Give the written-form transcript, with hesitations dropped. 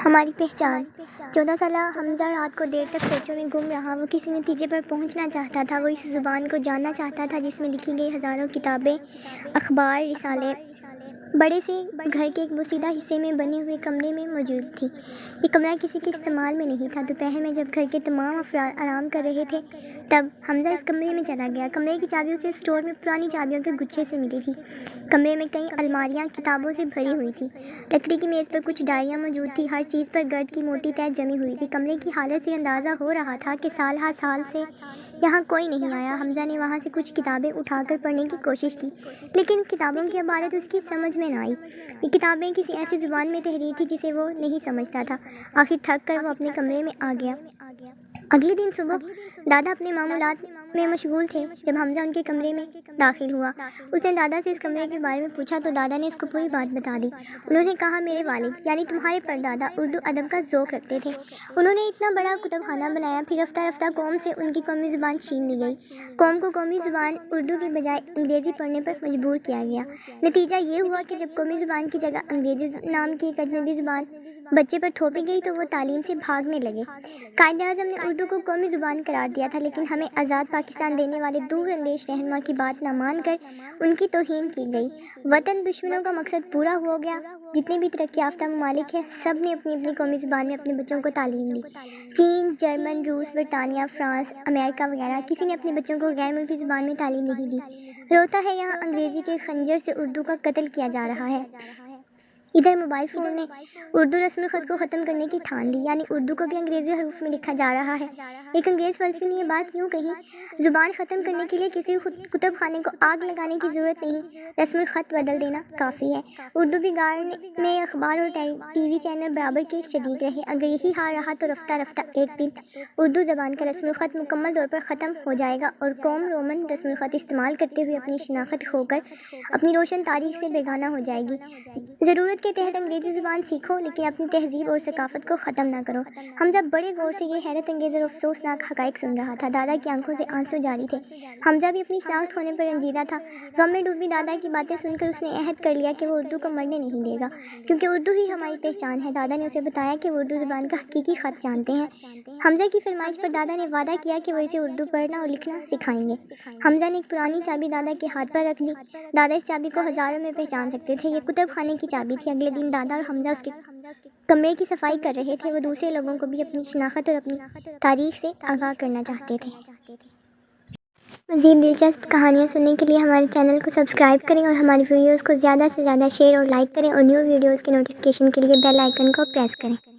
ہماری پہچان 14 سالہ حمزہ رات کو دیر تک سوچوں میں گم رہا۔ وہ کسی نتیجے پر پہنچنا چاہتا تھا۔ وہ اس زبان کو جاننا چاہتا تھا جس میں لکھی گئی ہزاروں کتابیں، اخبار، رسالے بڑے سے گھر کے ایک بوسیدہ حصے میں بنے ہوئے کمرے میں موجود تھی۔ یہ کمرہ کسی کے استعمال میں نہیں تھا۔ دوپہر میں جب گھر کے تمام افراد آرام کر رہے تھے تب حمزہ اس کمرے میں چلا گیا۔ کمرے کی چابی اسے اسٹور میں پرانی چابیوں کے گچھے سے ملی تھی۔ کمرے میں کئی الماریاں کتابوں سے بھری ہوئی تھیں۔ لکڑی کی میز پر کچھ ڈائریاں موجود تھیں۔ ہر چیز پر گرد کی موٹی تہہ جمی ہوئی تھی۔ کمرے کی حالت سے اندازہ ہو رہا تھا کہ سال ہر سال سے یہاں کوئی نہیں آیا۔ حمزہ نے وہاں سے کچھ کتابیں اٹھا کر پڑھنے کی کوشش کی لیکن کتابوں کی عبارت اس کی سمجھ میں نہ آئی۔ یہ کتابیں کسی ایسی زبان میں تحریر تھی جسے وہ نہیں سمجھتا تھا۔ آخر تھک کر وہ اپنے کمرے میں آ گیا۔ اگلے دن صبح دادا اپنے معمولات میں مشغول تھے جب حمزہ ان کے کمرے میں داخل ہوا۔ اس نے دادا سے اس کمرے کے بارے میں پوچھا تو دادا نے اس کو پوری بات بتا دی۔ انہوں نے کہا، میرے والد یعنی تمہارے پردادا اردو ادب کا ذوق رکھتے تھے۔ انہوں نے اتنا بڑا کتب خانہ بنایا، پھر رفتہ رفتہ قوم سے ان کی قومی زبان چھین لی گئی۔ قوم کو قومی زبان اردو کی بجائے انگریزی پڑھنے پر مجبور کیا گیا۔ نتیجہ یہ ہوا کہ جب قومی زبان کی جگہ انگریزی نام کی ایک اجنبی زبان بچے پر تھوپی گئی تو وہ تعلیم سے بھاگنے لگے۔ قائد اعظم نے اردو کو قومی زبان قرار دیا تھا لیکن ہمیں آزاد پاکستان دینے والے دور اندیش رہنما کی بات نہ مان کر ان کی توہین کی گئی۔ وطن دشمنوں کا مقصد پورا ہو گیا۔ جتنے بھی ترقی یافتہ ممالک ہیں سب نے اپنی اپنی قومی زبان میں اپنے بچوں کو تعلیم دی۔ چین، جرمن، روس، برطانیہ، فرانس، امریکہ وغیرہ کسی نے اپنے بچوں کو غیر ملکی زبان میں تعلیم نہیں دی۔ روتا ہے یہاں انگریزی کے خنجر سے اردو کا قتل کیا جا رہا ہے۔ ادھر موبائل فون نے اردو رسم الخط کو ختم کرنے کی ٹھان لی، یعنی اردو کو بھی انگریزی حروف میں لکھا جا رہا ہے۔ ایک انگریز فلسفی نے یہ بات یوں کہی، زبان ختم کرنے کے لیے کسی کتب خانے کو آگ لگانے کی ضرورت نہیں، رسم الخط بدل دینا کافی ہے۔ اردو بگاڑ میں اخبار اور ٹی وی چینل برابر کے شریک رہے۔ اگر یہی حال رہا تو رفتہ رفتہ ایک دن اردو زبان کا رسم الخط مکمل طور پر ختم ہو جائے گا اور قوم رومن رسم الخط استعمال کرتے ہوئے اپنی شناخت کھو کر اپنی روشن تاریخ سے بیگانہ ہو جائے گی۔ ضرورت کے تحت انگریزی زبان سیکھو لیکن اپنی تہذیب اور ثقافت کو ختم نہ کرو۔ حمزہ بڑے غور سے یہ حیرت انگیز اور افسوسناک حقائق سن رہا تھا۔ دادا کی آنکھوں سے آنسو جاری تھے۔ حمزہ بھی اپنی شناخت کھونے پر رنجیدہ تھا۔ غم میں ڈوبی دادا کی باتیں سن کر اس نے عہد کر لیا کہ وہ اردو کو مرنے نہیں دے گا کیونکہ اردو ہی ہماری پہچان ہے۔ دادا نے اسے بتایا کہ وہ اردو زبان کا حقیقی خط جانتے ہیں۔ حمزہ کی فرمائش پر دادا نے وعدہ کیا کہ وہ اسے اردو پڑھنا اور لکھنا سکھائیں گے۔ حمزہ نے ایک پرانی چابی دادا کے ہاتھ پر رکھ دی۔ دادا اس چابی کو ہزاروں میں پہچان سکتے تھے۔ یہ کتب خانے کی چابی تھی۔ اگلے دن دادا اور حمزہ اس کے کمرے کی صفائی کر رہے تھے۔ وہ دوسرے لوگوں کو بھی اپنی شناخت اور اپنی تاریخ سے آگاہ کرنا چاہتے تھے۔ مزید دلچسپ کہانیاں سننے کے لیے ہمارے چینل کو سبسکرائب کریں اور ہماری ویڈیوز کو زیادہ سے زیادہ شیئر اور لائک کریں اور نیو ویڈیوز کے نوٹیفیکیشن کے لیے بیل آئیکن کو پریس کریں۔